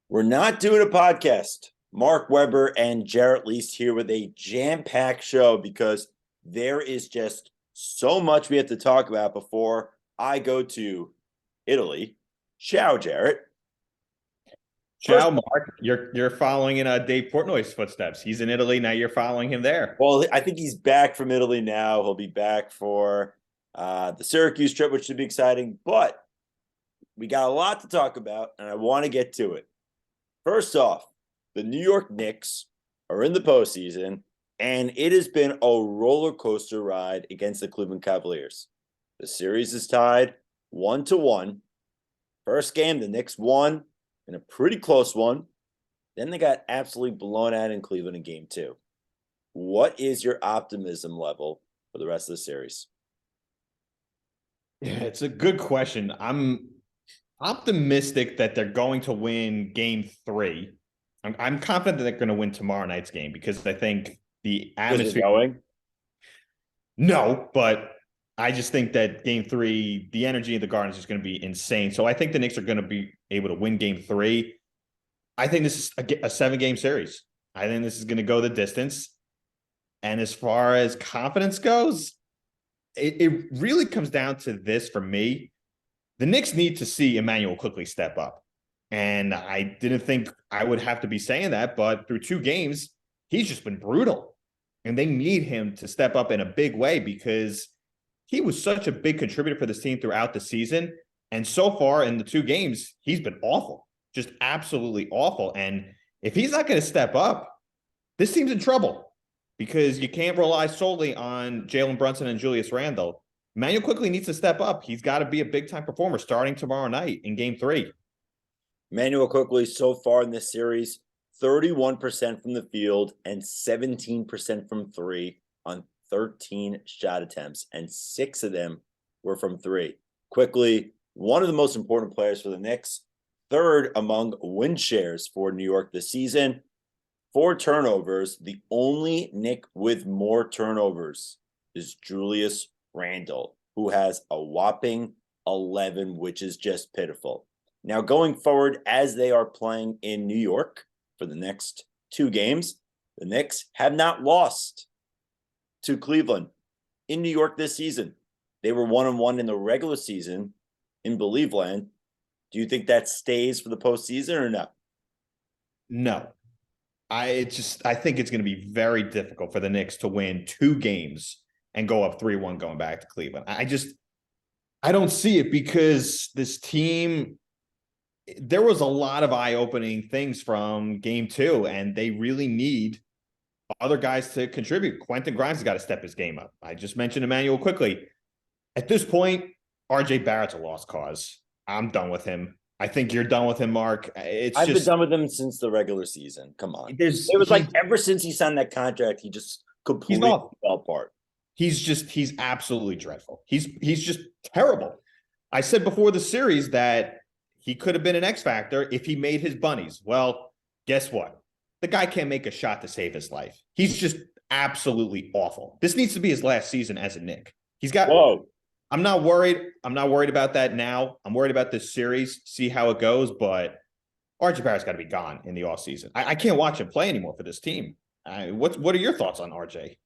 We're not doing a podcast. Mark Weber and Gerrit Least here with a jam-packed show because there is just so much we have to talk about before I go to Italy. Ciao, Gerrit. First, Ciao, Mark. You're following in Dave Portnoy's footsteps. He's in Italy now. You're following him there. well, I think he's back from Italy now. He'll be back for the Syracuse trip, which should be exciting. But we got a lot to talk about, and I want to get to it. First off, the New York Knicks are in the postseason, and it has been a roller coaster ride against the Cleveland Cavaliers. The series is tied 1-1. First game, the Knicks won in a pretty close one. Then they got absolutely blown out in Cleveland in game two. What is your optimism level for the rest of the series? Yeah, it's a good question. I'm optimistic that they're going to win game three. I'm confident that they're going to win tomorrow night's game because I think the Because you're atmosphere. going? No, but I just think that game three, the energy in the Garden is just going to be insane. So I think the Knicks are going to be able to win game three. I think this is a 7-game series. I think this is going to go the distance. And as far as confidence goes, it really comes down to this for me. The Knicks need to see Emmanuel quickly step up. And I didn't think I would have to be saying that, but through 2 games, he's just been brutal. And they need him to step up in a big way because he was such a big contributor for this team throughout the season. And so far in the 2 games, he's been awful, just absolutely awful. And if he's not going to step up, this team's in trouble because you can't rely solely on Jalen Brunson and Julius Randle. Emmanuel quickly needs to step up. He's got to be a big-time performer starting tomorrow night in game three. Manuel quickly so far in this series, 31% from the field and 17% from three on 13 shot attempts, and 6 of them were from three. Quickly, one of the most important players for the Knicks, third among win shares for New York this season. 4 turnovers. The only Knick with more turnovers is Julius Randle, who has a whopping 11, which is just pitiful. Now, going forward, as they are playing in New York for the next 2 games, the Knicks have not lost to Cleveland in New York this season. They were 1-1 in the regular season in Believe Land. Do you think that stays for the postseason or no? No. I think it's going to be very difficult for the Knicks to win 2 games and go up 3-1 going back to Cleveland. I don't see it because this team, there was a lot of eye-opening things from game 2, and they really need other guys to contribute. Quentin Grimes has got to step his game up. I just mentioned Emmanuel quickly. At this point, RJ Barrett's a lost cause. I'm done with him. I think you're done with him, Mark. I've been done with him since the regular season. Come on. There's It was like ever since he signed that contract, he just he's completely off. fell apart. He's absolutely dreadful. He's just terrible. I said before the series that he could have been an X factor if he made his bunnies. Well, guess what? The guy can't make a shot to save his life. He's just absolutely awful. This needs to be his last season as a Knick. He's got. Whoa. I'm not worried. I'm not worried about that now. I'm worried about this series, see how it goes. But RJ Barrett's got to be gone in the offseason. I can't watch him play anymore for this team. What are your thoughts on RJ?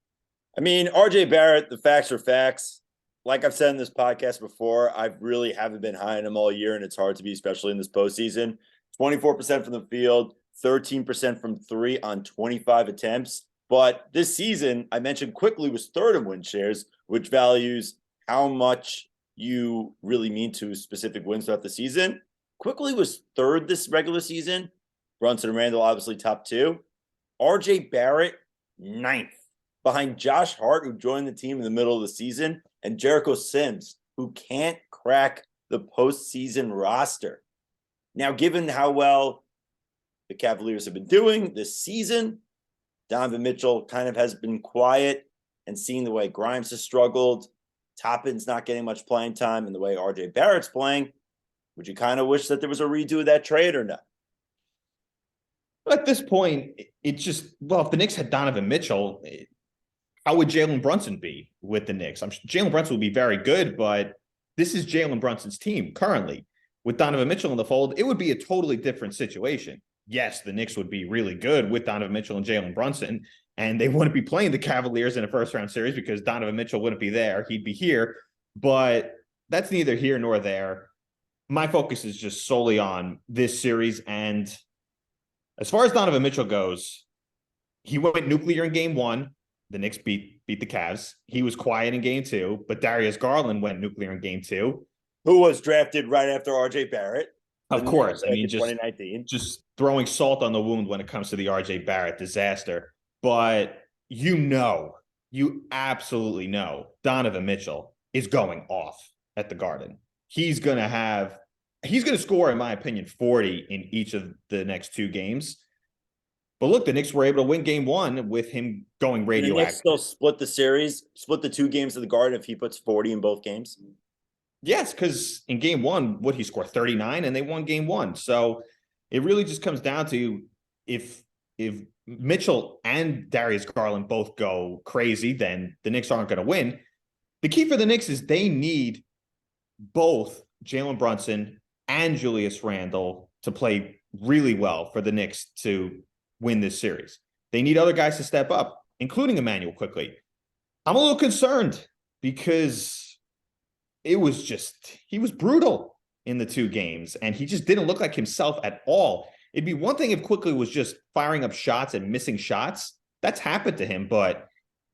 I mean, RJ Barrett, the facts are facts. Like I've said in this podcast before, I really haven't been high on him all year, and it's hard to be, especially in this postseason. 24% from the field, 13% from three on 25 attempts. But this season, I mentioned quickly was third in win shares, which values how much you really mean to specific wins throughout the season. Quickly was third this regular season. Brunson and Randall obviously top 2. RJ Barrett, 9th, behind Josh Hart, who joined the team in the middle of the season, and Jericho Sims, who can't crack the postseason roster. Now, given how well the Cavaliers have been doing this season, Donovan Mitchell kind of has been quiet, and seeing the way Grimes has struggled, Toppin's not getting much playing time, and the way RJ Barrett's playing, would you kind of wish that there was a redo of that trade or no? At this point, it's just, well, if the Knicks had Donovan Mitchell, how would Jalen Brunson be with the Knicks? I'm sure Jalen Brunson would be very good, but this is Jalen Brunson's team currently. With Donovan Mitchell in the fold, it would be a totally different situation. yes, the Knicks would be really good with Donovan Mitchell and Jalen Brunson, and they wouldn't be playing the Cavaliers in a first-round series because Donovan Mitchell wouldn't be there. He'd be here. But that's neither here nor there. My focus is just solely on this series. And as far as Donovan Mitchell goes, he went nuclear in game one. The Knicks beat the Cavs. He was quiet in game two, but Darius Garland went nuclear in game two. Who was drafted right after RJ Barrett. Of course. I mean, 2019. Just throwing salt on the wound when it comes to the RJ Barrett disaster. But you absolutely know Donovan Mitchell is going off at the Garden. He's going to score, in my opinion, 40 in each of the next two games. But look, the Knicks were able to win game one with him going radioactive. The Knicks still split the series, split the 2 games of the Garden if he puts 40 in both games. Yes, because in game one, he scored 39 and they won game one. So it really just comes down to if Mitchell and Darius Garland both go crazy, then the Knicks aren't going to win. The key for the Knicks is they need both Jalen Brunson and Julius Randle to play really well for the Knicks to win this series. They need other guys to step up, including Emmanuel quickly. I'm a little concerned because he was brutal in the 2 games, and he just didn't look like himself at all. It'd be one thing if Quickly was just firing up shots and missing shots. That's happened to him, but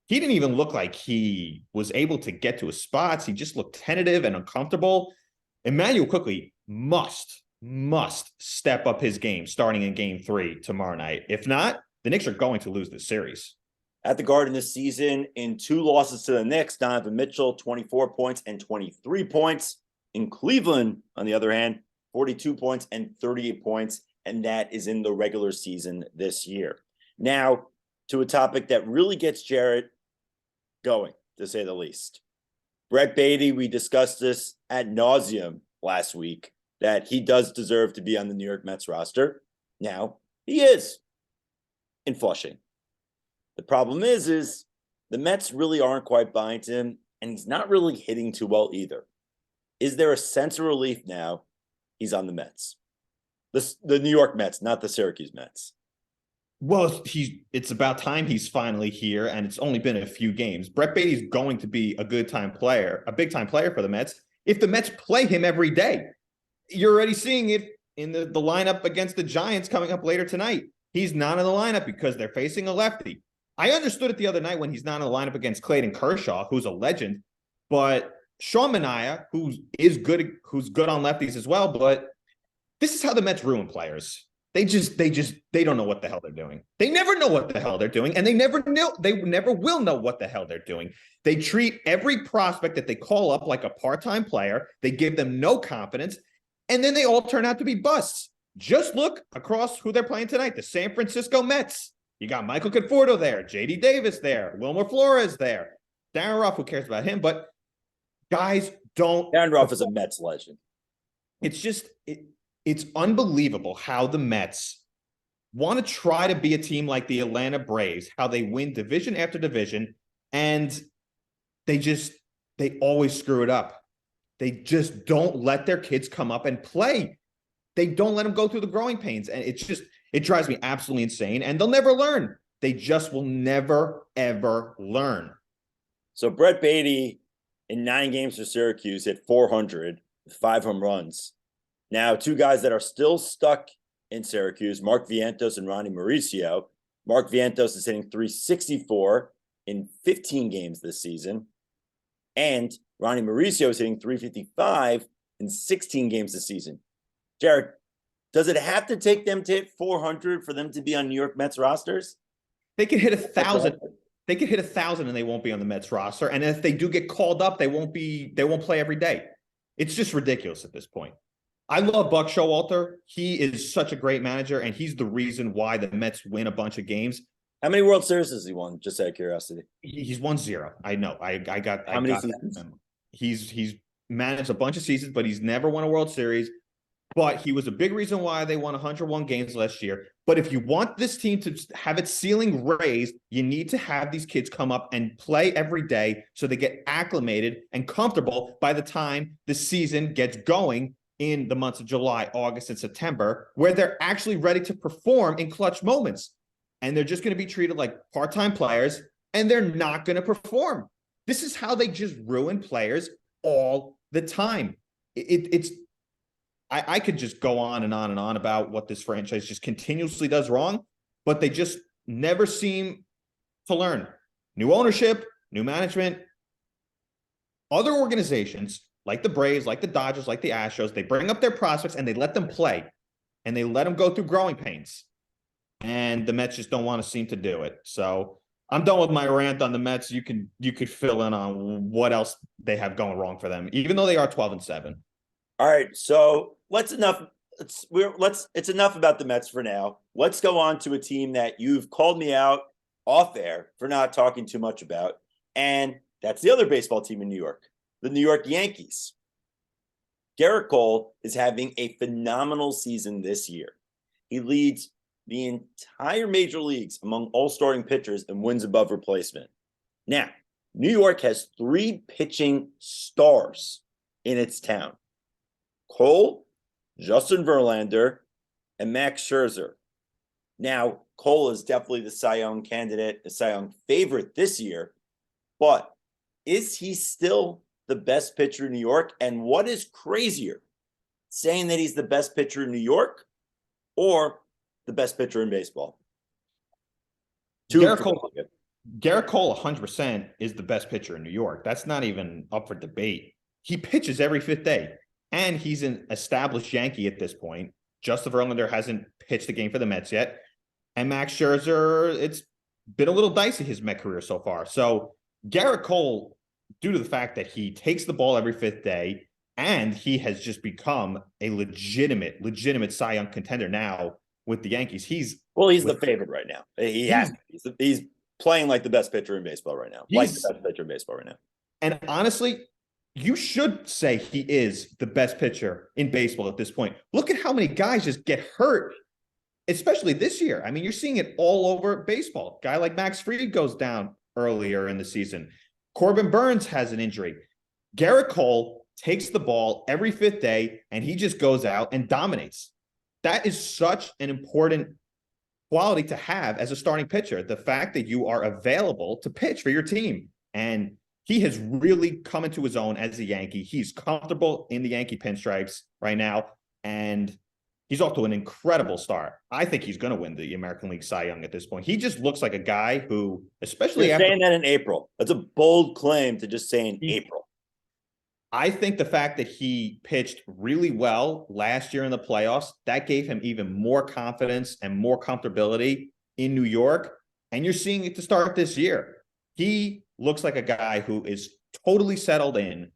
he didn't even look like he was able to get to his spots. He just looked tentative and uncomfortable. Emmanuel Quickly must step up his game starting in game 3 tomorrow night. If not, the Knicks are going to lose this series. At the Garden this season, in 2 losses to the Knicks, Donovan Mitchell, 24 points and 23 points. In Cleveland, on the other hand, 42 points and 38 points, and that is in the regular season this year. Now, to a topic that really gets Gerrit going, to say the least. Brett Beatty, we discussed this ad nauseum last week, that he does deserve to be on the New York Mets roster. Now, he is in Flushing. The problem is the Mets really aren't quite buying him, and he's not really hitting too well either. Is there a sense of relief now he's on the Mets? The New York Mets, not the Syracuse Mets. Well, it's about time he's finally here, and it's only been a few games. Brett Beatty's going to be a big-time player for the Mets if the Mets play him every day. You're already seeing it in the lineup against the Giants coming up later tonight. He's not in the lineup because they're facing a lefty. I understood it the other night when he's not in the lineup against Clayton Kershaw, who's a legend, but Sean Manaea, who's good on lefties as well. But this is how the Mets ruin players. They don't know what the hell they're doing. They never know what the hell they're doing, and they never will know what the hell they're doing. They treat every prospect that they call up like a part-time player. They give them no confidence, and then they all turn out to be busts. Just look across who they're playing tonight, the San Francisco Mets. You got Michael Conforto there, J.D. Davis there, Wilmer Flores there, Darren Ruff, who cares about him? But guys don't. Darren Ruff is a Mets legend. It's just, it's unbelievable how the Mets want to try to be a team like the Atlanta Braves, how they win division after division, and they always screw it up. They just don't let their kids come up and play. They don't let them go through the growing pains. And it drives me absolutely insane. And they'll never learn. They just will never, ever learn. So Brett Beatty in 9 games for Syracuse hit 400 with 5 home runs. Now, 2 guys that are still stuck in Syracuse, Marc Vientos and Ronnie Mauricio. Marc Vientos is hitting 364 in 15 games this season. And Ronnie Mauricio is hitting 355 in 16 games this season. Gerrit, does it have to take them to hit 400 for them to be on New York Mets rosters? They can hit 1,000. They could hit 1,000 and they won't be on the Mets roster. And if they do get called up, they won't play every day. It's just ridiculous at this point. I love Buck Showalter. He is such a great manager, and he's the reason why the Mets win a bunch of games. How many World Series has he won? Just out of curiosity. He's won 0. I know. I got how many seasons? He's managed a bunch of seasons, but he's never won a World Series. But he was a big reason why they won 101 games last year. But if you want this team to have its ceiling raised, you need to have these kids come up and play every day so they get acclimated and comfortable by the time the season gets going. in the months of July, August, and September, where they're actually ready to perform in clutch moments. And they're just going to be treated like part-time players, and they're not going to perform. This is how they just ruin players all the time. I could just go on and on and on about what this franchise just continuously does wrong, but they just never seem to learn. New ownership, new management, other organizations like the Braves, like the Dodgers, like the Astros, they bring up their prospects and they let them play and they let them go through growing pains. And the Mets just don't want to seem to do it. So I'm done with my rant on the Mets. You could fill in on what else they have going wrong for them, even though they are 12-7. All right, so it's enough about the Mets for now. Let's go on to a team that you've called me out off air for not talking too much about, and that's the other baseball team in New York, the New York Yankees. Gerrit Cole is having a phenomenal season this year. He leads the entire major leagues among all starting pitchers and wins above replacement. Now, New York has 3 pitching stars in its town: Cole, Justin Verlander, and Max Scherzer. Now, Cole is definitely the Cy Young candidate, the Cy Young favorite this year, but is he still the best pitcher in New York? And what is crazier, saying that he's the best pitcher in New York or the best pitcher in baseball? Gerrit Cole 100% is the best pitcher in New York. That's not even up for debate. He pitches every 5th day, and he's an established Yankee at this point. Justin Verlander hasn't pitched a game for the Mets yet. And Max Scherzer, it's been a little dicey his Met career so far. So Gerrit Cole, due to the fact that he takes the ball every 5th day, and he has just become a legitimate Cy Young contender now with the Yankees. He's the favorite right now. He's playing like the best pitcher in baseball right now. Like the best pitcher in baseball right now. And honestly, you should say he is the best pitcher in baseball at this point. Look at how many guys just get hurt, especially this year. I mean, you're seeing it all over baseball. A guy like Max Fried goes down earlier in the season. Corbin Burns has an injury. Gerrit Cole takes the ball every 5th day, and he just goes out and dominates. That is such an important quality to have as a starting pitcher, the fact that you are available to pitch for your team. And he has really come into his own as a Yankee. He's comfortable in the Yankee pinstripes right now, and he's off to an incredible start. I think he's going to win the American League Cy Young at this point. He just looks like a guy who, especially after saying that in April, that's a bold claim to just say in April. I think the fact that he pitched really well last year in the playoffs, that gave him even more confidence and more comfortability in New York. And you're seeing it to start this year. He looks like a guy who is totally settled in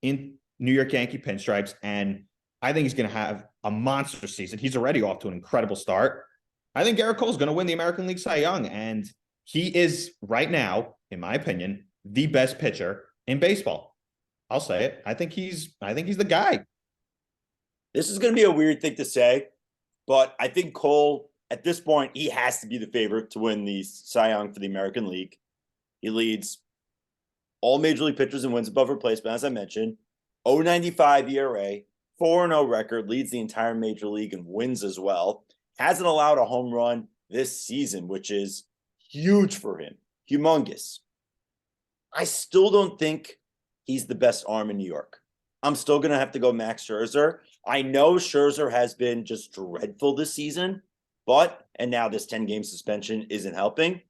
New York Yankee pinstripes. And I think he's going to have a monster season. He's already off to an incredible start. I think Gerrit Cole is going to win the American League Cy Young. And he is right now, in my opinion, the best pitcher in baseball. I'll say it. I think he's the guy. This is going to be a weird thing to say, but I think Cole, at this point, he has to be the favorite to win the Cy Young for the American League. He leads all major league pitchers and wins above replacement, as I mentioned. 0.95 ERA, 4-0 record, leads the entire major league and wins as well. Hasn't allowed a home run this season, which is huge for him. Humongous. I still don't think he's the best arm in New York. I'm still going to have to go Max Scherzer. I know Scherzer has been just dreadful this season, and now this 10-game suspension isn't helping.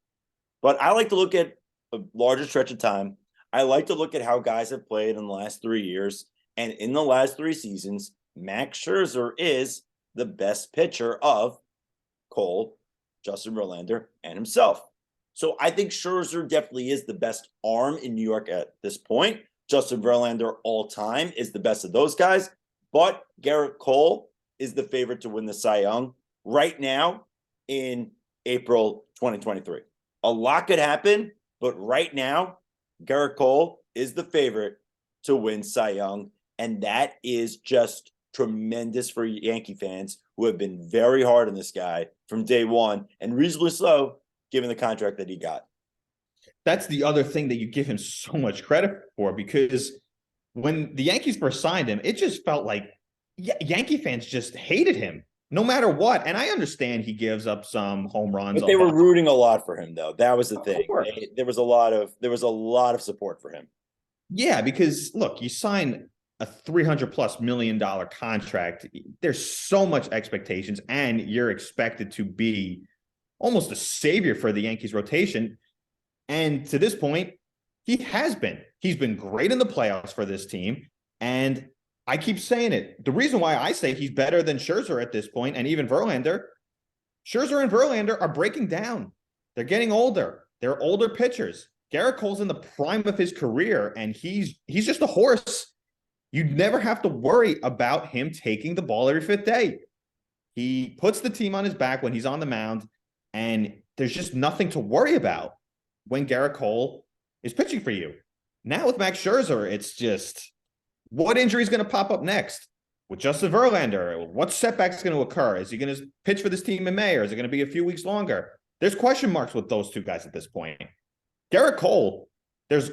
But I like to look at a larger stretch of time. I like to look at how guys have played in the last 3 years. And in the last 3 seasons, Max Scherzer is the best pitcher of Cole, Justin Verlander, and himself. So I think Scherzer definitely is the best arm in New York at this point. Justin Verlander all time is the best of those guys, but Gerrit Cole is the favorite to win the Cy Young right now in April 2023. A lot could happen, but right now, Gerrit Cole is the favorite to win Cy Young, and that is just tremendous for Yankee fans who have been very hard on this guy from day one, and reasonably so, given the contract that he got. That's the other thing that you give him so much credit for, because when the Yankees first signed him, it just felt like Yankee fans just hated him no matter what. And I understand he gives up some home runs. But they were rooting a lot for him, though. That was the thing. Course. There was a lot of support for him. Yeah, because look, you sign a $300+ million contract. There's so much expectations, and you're expected to be almost a savior for the Yankees rotation. And to this point, he has been. He's been great in the playoffs for this team. And I keep saying it. The reason why I say he's better than Scherzer at this point, and even Verlander, Scherzer and Verlander are breaking down. They're getting older. They're older pitchers. Gerrit Cole's in the prime of his career, and he's just a horse. You never have to worry about him taking the ball every fifth day. He puts the team on his back when he's on the mound, and there's just nothing to worry about when Gerrit Cole is pitching for you. Now with Max Scherzer, it's just what injury is going to pop up next? With Justin Verlander, what setback is going to occur? Is he going to pitch for this team in May, or is it going to be a few weeks longer? There's question marks with those two guys at this point. Gerrit Cole, there's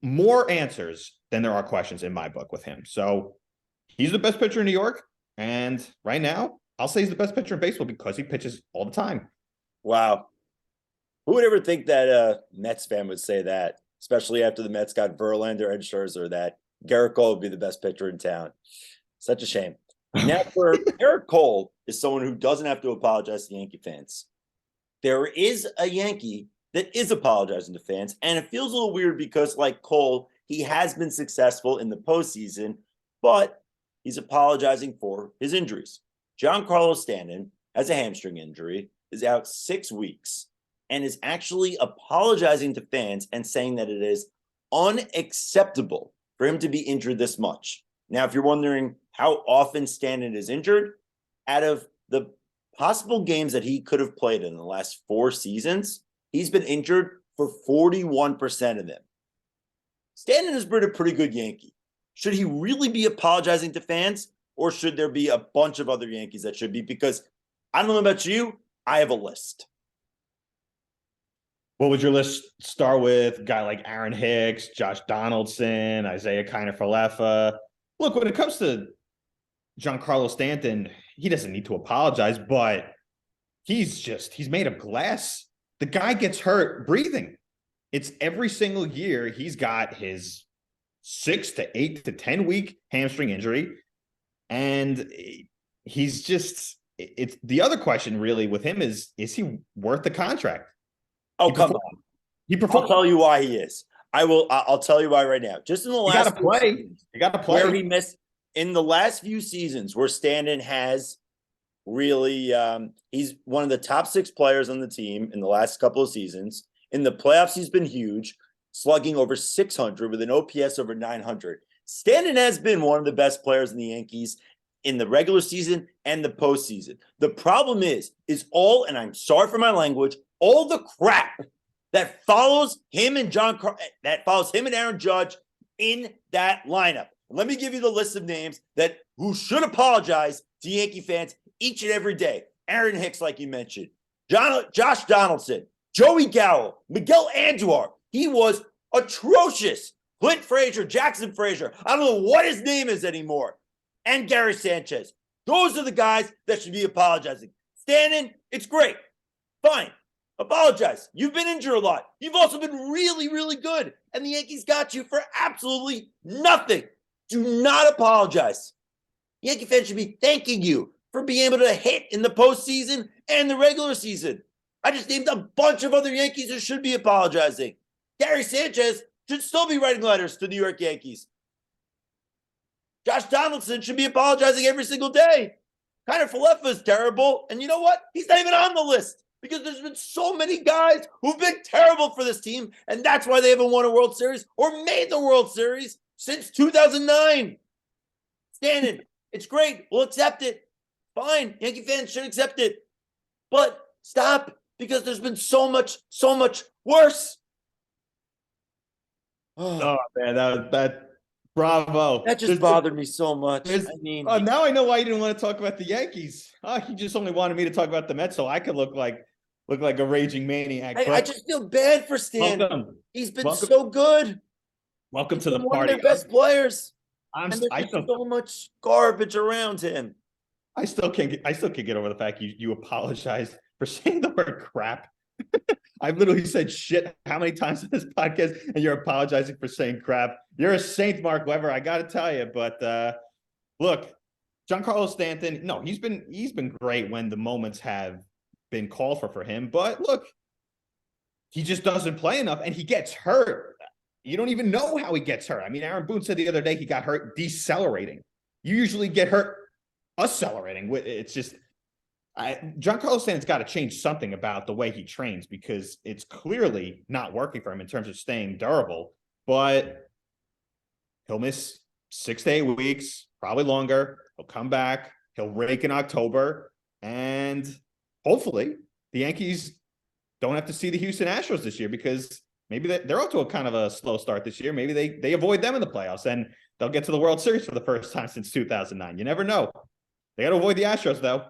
more answers than there are questions in my book with him. So he's the best pitcher in New York. And right now, I'll say he's the best pitcher in baseball because he pitches all the time. Wow. Who would ever think that a Mets fan would say that, especially after the Mets got Verlander and Scherzer, that Gerrit Cole would be the best pitcher in town? Such a shame. Now, for Gerrit Cole is someone who doesn't have to apologize to Yankee fans. There is a Yankee that is apologizing to fans, and it feels a little weird because, like Cole, he has been successful in the postseason, but he's apologizing for his injuries. Giancarlo Stanton has a hamstring injury, is out 6 weeks, and is actually apologizing to fans and saying that it is unacceptable for him to be injured this much. Now, if you're wondering how often Stanton is injured, out of the possible games that he could have played in the last 4 seasons, he's been injured for 41% of them. Stanton has been a pretty good Yankee. Should he really be apologizing to fans, or should there be a bunch of other Yankees that should be? Because I don't know about you, I have a list. What would your list start with? A guy like Aaron Hicks, Josh Donaldson, Isaiah Kiner-Falefa. Look, when it comes to Giancarlo Stanton, he doesn't need to apologize, but he's made of glass. The guy gets hurt breathing. It's every single year he's got his 6 to 8 to 10 week hamstring injury. And he's just, it's the other question really with him is he worth the contract? Oh, come on. I'll tell you why he is. I'll tell you why right now. Just in the last you gotta play. Where he missed in the last few seasons where Stanton has really he's one of the top 6 players on the team in the last couple of seasons. In the playoffs, he's been huge, slugging over 600 with an OPS over 900. Stanton has been one of the best players in the Yankees in the regular season and the postseason. The problem is all, and I'm sorry for my language, all the crap that follows him and Aaron Judge in that lineup. Let me give you the list of names who should apologize to Yankee fans each and every day. Aaron Hicks, like you mentioned, Josh Donaldson, Joey Gallo, Miguel Andujar. He was atrocious. Clint Frazier, Jackson Frazier. I don't know what his name is anymore. And Gary Sanchez. Those are the guys that should be apologizing. Stanton, it's great. Fine. Apologize. You've been injured a lot. You've also been really, really good. And the Yankees got you for absolutely nothing. Do not apologize. Yankee fans should be thanking you for being able to hit in the postseason and the regular season. I just named a bunch of other Yankees that should be apologizing. Gary Sanchez should still be writing letters to New York Yankees. Josh Donaldson should be apologizing every single day. Kiner-Falefa is terrible. And you know what? He's not even on the list because there's been so many guys who've been terrible for this team. And that's why they haven't won a World Series or made the World Series since 2009. Stanton, it's great. We'll accept it. Fine. Yankee fans should accept it. But stop, because there's been so much worse. Oh man, that bravo. That just bothered me so much. I mean, now I know why you didn't want to talk about the Yankees. You just only wanted me to talk about the Mets so I could look like a raging maniac. I just feel bad for Stan. Welcome. He's been so good. Welcome to the one party. One of their best players. And I there's still so much garbage around him. I still can't get over the fact you apologized for saying the word crap. I've literally said shit how many times in this podcast, and you're apologizing for saying crap. You're a saint, Mark Weber. I got to tell you, but look, Giancarlo Stanton. No, he's been great when the moments have been called for him. But look, he just doesn't play enough, and he gets hurt. You don't even know how he gets hurt. I mean, Aaron Boone said the other day he got hurt decelerating. You usually get hurt accelerating. It's just Giancarlo Stanton's got to change something about the way he trains because it's clearly not working for him in terms of staying durable. But he'll miss 6 to 8 weeks, probably longer. He'll come back. He'll rake in October. And hopefully the Yankees don't have to see the Houston Astros this year because maybe they're off to a kind of a slow start this year. Maybe they avoid them in the playoffs and they'll get to the World Series for the first time since 2009. You never know. They got to avoid the Astros, though.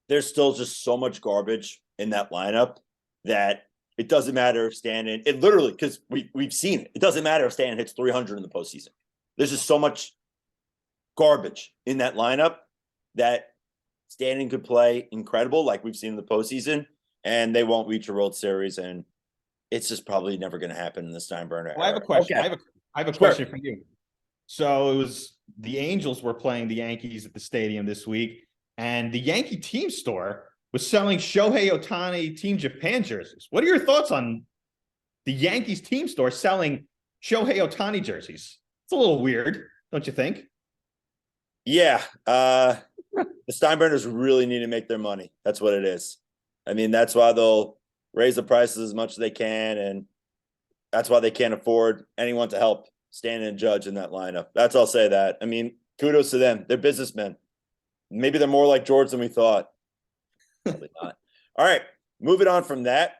There's still just so much garbage in that lineup that it doesn't matter if Stanton, it literally, because we've seen it. It doesn't matter if Stanton hits 300 in the postseason. There's just so much garbage in that lineup that Stanton could play incredible like we've seen in the postseason, and they won't reach a World Series, and it's just probably never going to happen in the Steinbrenner. Well, I have a question. Okay. I have a question for you. So it was the Angels were playing the Yankees at the stadium this week, and the Yankee team store was selling Shohei Ohtani Team Japan jerseys. What are your thoughts on the Yankees team store selling Shohei Ohtani jerseys? It's a little weird, don't you think? Yeah. The Steinbrenners really need to make their money. That's what it is. I mean, that's why they'll raise the prices as much as they can, and that's why they can't afford anyone to help Stanton and Judge in that lineup. That's I'll say that. I mean, kudos to them. They're businessmen. Maybe they're more like George than we thought. Probably not. All right, moving on from that.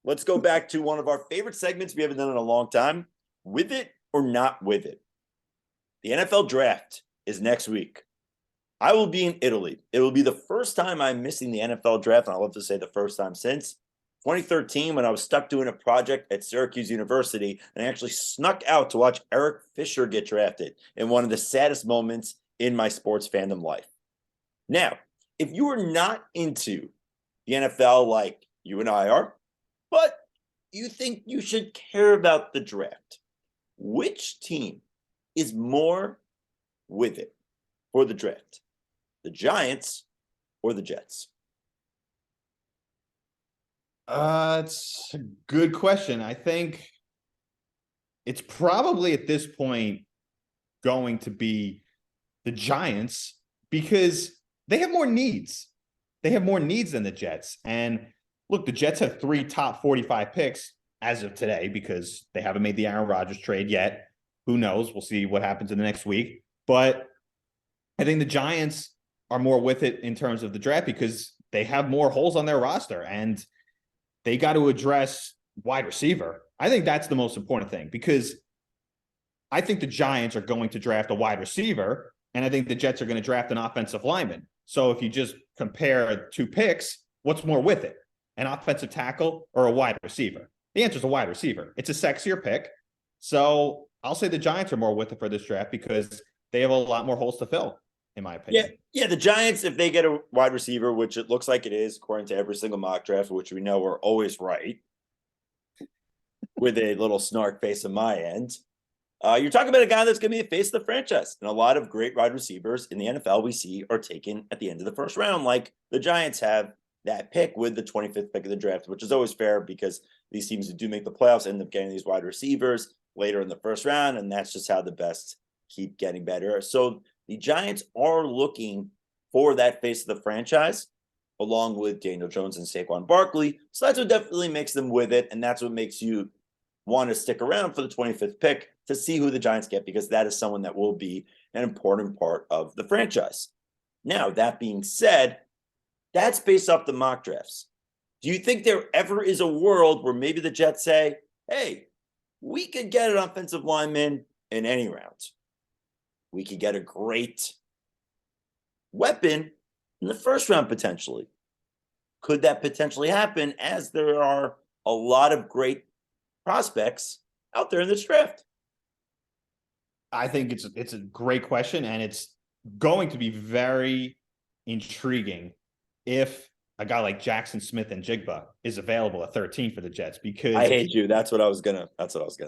Let's go back to one of our favorite segments we haven't done in a long time. With it or not with it. The NFL draft is next week. I will be in Italy. It will be the first time I'm missing the NFL draft, and I'll have to say the first time since 2013 when I was stuck doing a project at Syracuse University, and I actually snuck out to watch Eric Fisher get drafted in one of the saddest moments in my sports fandom life. Now, if you are not into the NFL like you and I are, but you think you should care about the draft, which team is more with it for the draft? The Giants or the Jets? It's a good question. I think it's probably at this point going to be the Giants because they have more needs. They have more needs than the Jets. And look, the Jets have 3 top 45 picks as of today because they haven't made the Aaron Rodgers trade yet. Who knows? We'll see what happens in the next week. But I think the Giants are more with it in terms of the draft because they have more holes on their roster and they got to address wide receiver. I think that's the most important thing because I think the Giants are going to draft a wide receiver and I think the Jets are going to draft an offensive lineman. So if you just compare 2 picks, what's more with it? An offensive tackle or a wide receiver? The answer is a wide receiver. It's a sexier pick. So I'll say the Giants are more with it for this draft because they have a lot more holes to fill, in my opinion. Yeah, the Giants, if they get a wide receiver, which it looks like it is, according to every single mock draft, which we know are always right, with a little snark face on my end, you're talking about a guy that's going to be the face of the franchise. And a lot of great wide receivers in the NFL we see are taken at the end of the first round, like the Giants have that pick with the 25th pick of the draft, which is always fair because these teams that do make the playoffs end up getting these wide receivers later in the first round, and that's just how the best keep getting better. So the Giants are looking for that face of the franchise, along with Daniel Jones and Saquon Barkley. So that's what definitely makes them with it, and that's what makes you want to stick around for the 25th pick to see who the Giants get, because that is someone that will be an important part of the franchise. Now, that being said, that's based off the mock drafts. Do you think there ever is a world where maybe the Jets say, hey, we could get an offensive lineman in any round? We could get a great weapon in the first round potentially. Could that potentially happen, as there are a lot of great prospects out there in this draft? I think it's a great question, and it's going to be very intriguing if a guy like Jackson Smith and Jigba is available at 13 for the Jets, because I hate you. That's what I was gonna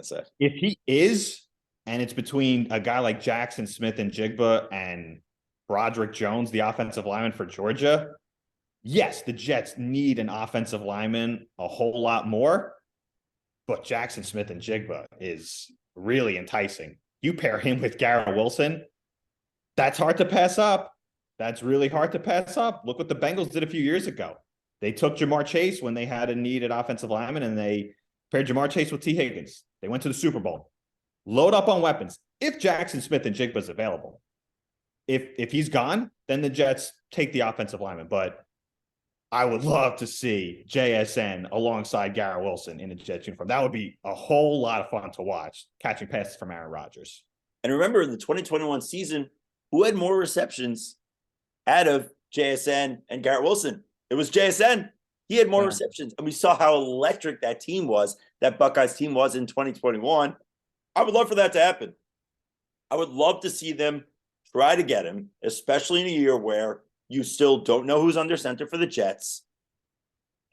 say. if he is, and it's between a guy like Jackson Smith and Jigba and Broderick Jones, the offensive lineman for Georgia, yes, the Jets need an offensive lineman a whole lot more, but Jackson Smith and Jigba is really enticing. You pair him with Garrett Wilson, that's hard to pass up. That's really hard to pass up. Look what the Bengals did a few years ago. They took Jamar Chase when they had a needed offensive lineman, and they paired Jamar Chase with T. Higgins. They went to the Super Bowl. Load up on weapons. If Jackson Smith and Jigba is available, if he's gone, then the Jets take the offensive lineman. But I would love to see JSN alongside Garrett Wilson in a Jets uniform. That would be a whole lot of fun to watch, catching passes from Aaron Rodgers. And remember, in the 2021 season, who had more receptions out of JSN and Garrett Wilson? It was JSN. He had more receptions. And we saw how electric that team was, that Buckeyes team was in 2021. I would love for that to happen. I would love to see them try to get him, especially in a year where you still don't know who's under center for the Jets.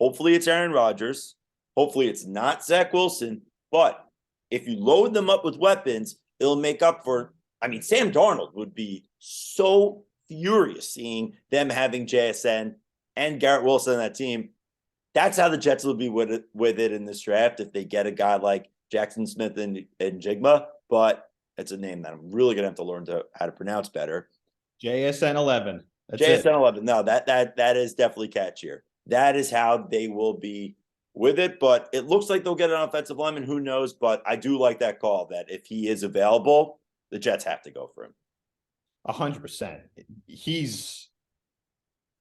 Hopefully it's Aaron Rodgers. Hopefully it's not Zach Wilson. But if you load them up with weapons, it'll make up for, I mean, Sam Darnold would be so furious seeing them having JSN and Garrett Wilson on that team. That's how the Jets will be with it in this draft if they get a guy like Jackson Smith and Jigba. But it's a name that I'm really going to have to learn how to pronounce better. JSN 11. That's JSN it. 11. No, that is definitely catchier. That is how they will be with it. But it looks like they'll get an offensive lineman. Who knows? But I do like that call that if he is available, the Jets have to go for him. 100%. He's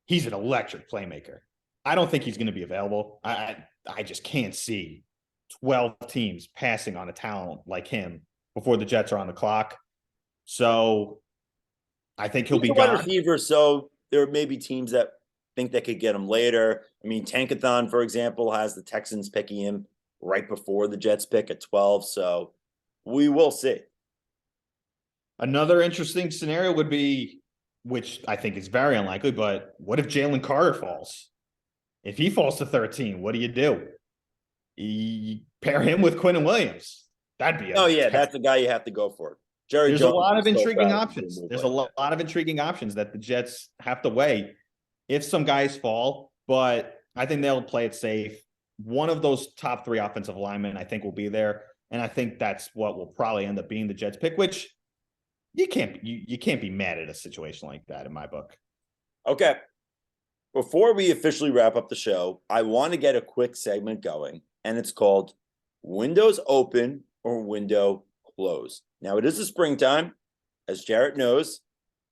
an electric playmaker. I don't think he's going to be available. I just can't see 12 teams passing on a talent like him before the Jets are on the clock. So I think he'll be a gone. Wide receiver, so there may be teams that think they could get him later. I mean, Tankathon, for example, has the Texans picking him right before the Jets pick at 12. So we will see. Another interesting scenario would be, which I think is very unlikely, but what if Jalen Carter falls? If he falls to 13, what do? You pair him with Quinnen Williams. That'd be that's the guy you have to go for. There's a lot of intriguing options. There's a lot of intriguing options that the Jets have to weigh if some guys fall, but I think they'll play it safe. One of those top 3 offensive linemen, I think, will be there, and I think that's what will probably end up being the Jets pick, which you can't be mad at a situation like that in my book. Okay. Before we officially wrap up the show, I want to get a quick segment going, and it's called Windows Open or Window Close. Now, it is the springtime. As Gerrit knows,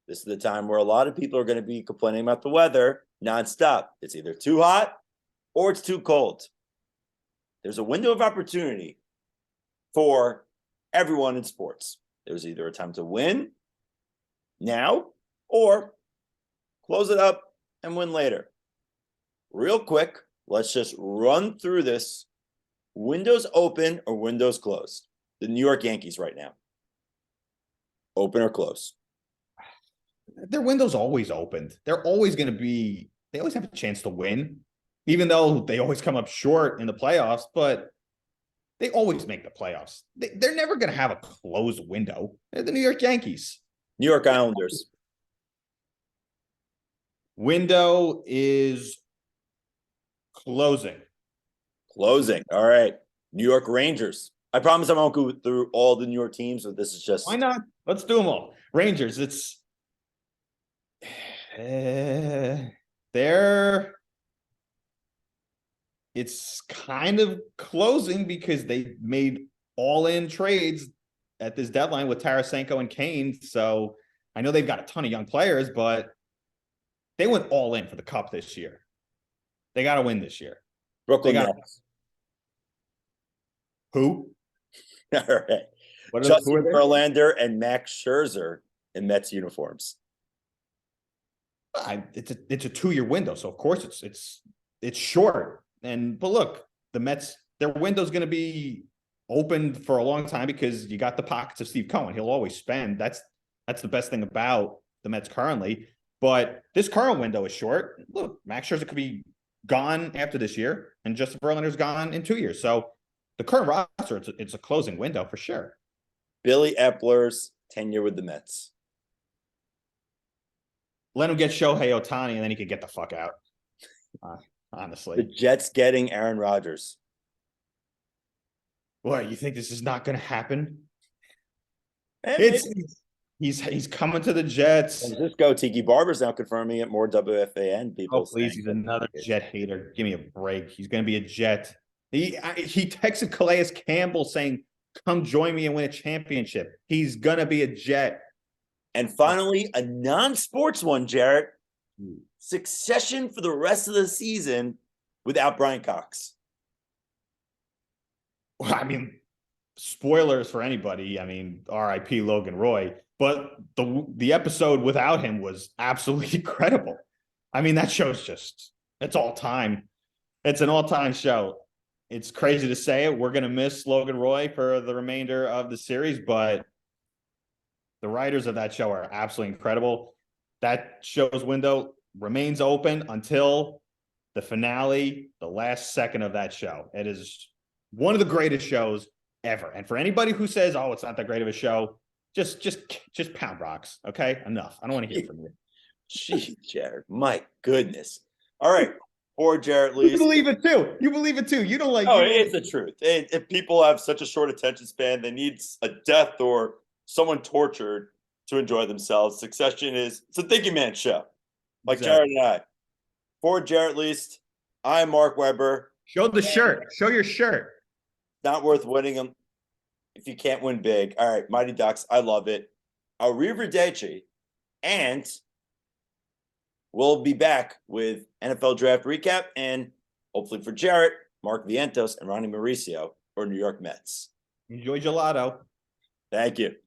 this is the time where a lot of people are going to be complaining about the weather nonstop. It's either too hot or it's too cold. There's a window of opportunity for everyone in sports. There's either a time to win now or close it up and win later. Real quick, let's just run through this. Windows open or windows closed? The New York Yankees right now. Open or close? Their window's always opened. They're always going to be, they always have a chance to win, even though they always come up short in the playoffs, but they always make the playoffs. They're never going to have a closed window. They're the New York Yankees. New York Islanders. Window is closing. Closing. All right. New York Rangers. I promise I won't go through all the New York teams, but this is just. Why not? Let's do them all. Rangers, it's kind of closing because they made all-in trades at this deadline with Tarasenko and Kane. So I know they've got a ton of young players, but they went all in for the Cup this year. They got to win this year. Brooklyn Nets. Who? All right. Justin Verlander and Max Scherzer in Mets uniforms. It's a 2-year window, so of course it's short. But look, the Mets, their window's going to be open for a long time because you got the pockets of Steve Cohen. He'll always spend. That's the best thing about the Mets currently. But this current window is short. Look, Max Scherzer could be gone after this year, and Justin Verlander's gone in 2 years. So the current roster, it's a closing window for sure. Billy Epler's tenure with the Mets. Let him get Shohei Ohtani, and then he could get the fuck out. Honestly. The Jets getting Aaron Rodgers. What, you think this is not going to happen? And He's coming to the Jets. San Francisco, Tiki Barber's now confirming it. More WFAN people. Oh, please, he's another Jet hater. Give me a break. He's going to be a Jet. He texted Calais Campbell saying, come join me and win a championship. He's going to be a Jet. And finally, a non-sports one, Gerrit. Succession for the rest of the season without Brian Cox. Well, I mean, spoilers for anybody. I mean, R.I.P. Logan Roy. But the episode without him was absolutely incredible. I mean, that show's it's all time. It's an all-time show. It's crazy to say it. We're going to miss Logan Roy for the remainder of the series, but the writers of that show are absolutely incredible. That show's window remains open until the finale, the last second of that show. It is one of the greatest shows ever. And for anybody who says, oh, it's not that great of a show, just pound rocks, okay? Enough. I don't want to hear from you. Gee, Gerrit, my goodness. All right, poor Gerrit Lee. You believe it too. You don't like. Oh, it's the truth. If people have such a short attention span, they need a death or someone tortured to enjoy themselves. Succession it's a thinking man show, like Exactly. Gerrit and I. For Gerrit Least, I'm Mark Weber. Show the shirt. Show your shirt. Not worth winning them if you can't win big. All right, Mighty Ducks, I love it. Arrivederci, and we'll be back with NFL draft recap and hopefully for Gerrit, Mark Vientos, and Ronnie Mauricio for New York Mets. Enjoy gelato. Thank you.